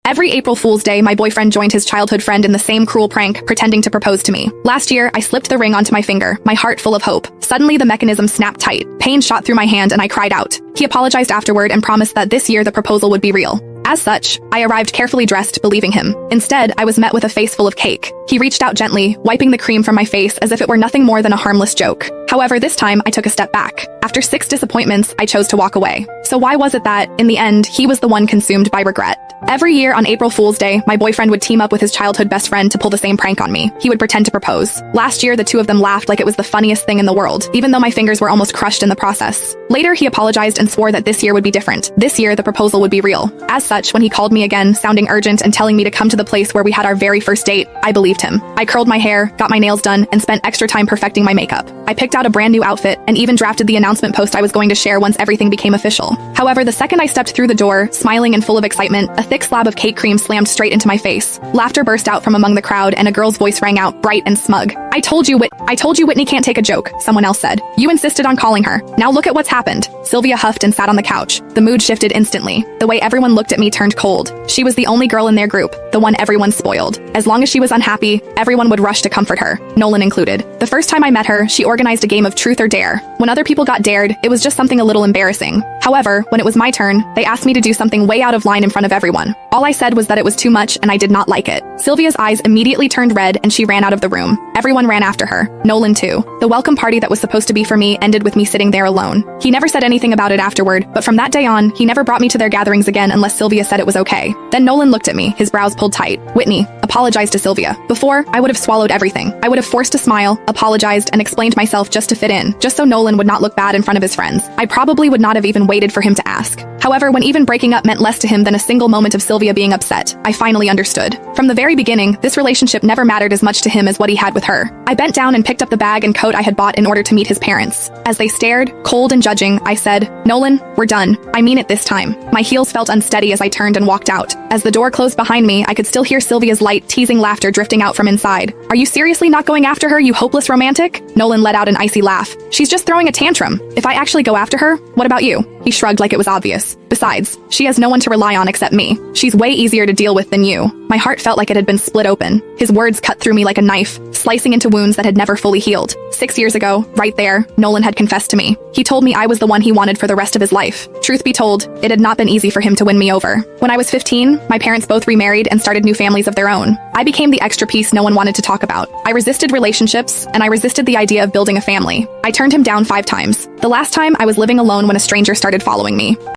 Every April Fool's Day, my boyfriend joined his childhood friend in the same cruel prank, pretending to propose to me. Last year, I slipped the ring onto my finger, my heart full of hope. Suddenly, the mechanism snapped tight. Pain shot through my hand and I cried out. He apologized afterward and promised that this year the proposal would be real. As such, I arrived carefully dressed, believing him. Instead, I was met with a face full of cake. He reached out gently, wiping the cream from my face as if it were nothing more than a harmless joke. However, this time, I took a step back. After 6 disappointments, I chose to walk away. So why was it that, in the end, he was the one consumed by regret? Every year on April Fool's Day, my boyfriend would team up with his childhood best friend to pull the same prank on me. He would pretend to propose. Last year, the two of them laughed like it was the funniest thing in the world, even though my fingers were almost crushed in the process. Later, he apologized and swore that this year would be different. This year, the proposal would be real. As such, when he called me again, sounding urgent and telling me to come to the place where we had our very first date, I believed him. I curled my hair, got my nails done, and spent extra time perfecting my makeup. I picked out a brand new outfit and even drafted the announcement post I was going to share once everything became official. However, the second I stepped through the door, smiling and full of excitement, a thick slab of cake cream slammed straight into my face. Laughter burst out from among the crowd and a girl's voice rang out, bright and smug. I told you Whitney can't take a joke, someone else said. You insisted on calling her. Now look at what's happened. Sylvia huffed and sat on the couch. The mood shifted instantly. The way everyone looked at me turned cold. She was the only girl in their group, the one everyone spoiled. As long as she was unhappy, everyone would rush to comfort her, Nolan included. The first time I met her, she organized a game of truth or dare. When other people got dared, it was just something a little embarrassing. However, when it was my turn, they asked me to do something way out of line in front of everyone. All I said was that it was too much and I did not like it. Sylvia's eyes immediately turned red and she ran out of the room. Everyone ran after her, Nolan too. The welcome party that was supposed to be for me ended with me sitting there alone. He never said anything about it afterward, but from that day on, he never brought me to their gatherings again unless Sylvia said it was okay. Then Nolan looked at me, his brows pulled tight. Whitney, apologize to Sylvia. Before, I would have swallowed everything. I would have forced a smile, apologized, and explained myself just to fit in, just so Nolan would not look bad in front of his friends. I probably would not have even waited for him to ask. However, when even breaking up meant less to him than a single moment of Sylvia being upset, I finally understood. From the very beginning, this relationship never mattered as much to him as what he had with her. I bent down and picked up the bag and coat I had bought in order to meet his parents. As they stared, cold and judging, I said, Nolan, we're done. I mean it this time. My heels felt unsteady as I turned and walked out. As the door closed behind me, I could still hear Sylvia's light, teasing laughter drifting out from inside. Are you seriously not going after her, you hopeless romantic? Nolan let out an icy laugh. She's just throwing a tantrum. If I actually go after her, what about you? He shrugged like it was obvious. Besides, she has no one to rely on except me. She's way easier to deal with than you. My heart felt like it had been split open. His words cut through me like a knife, slicing into wounds that had never fully healed. 6 years ago, right there, Nolan had confessed to me. He told me I was the one he wanted for the rest of his life. Truth be told, it had not been easy for him to win me over. When I was 15, my parents both remarried and started new families of their own. I became the extra piece no one wanted to talk about. I resisted relationships, and I resisted the idea of building a family. I turned him down 5 times. The last time, I was living alone when a stranger started following me.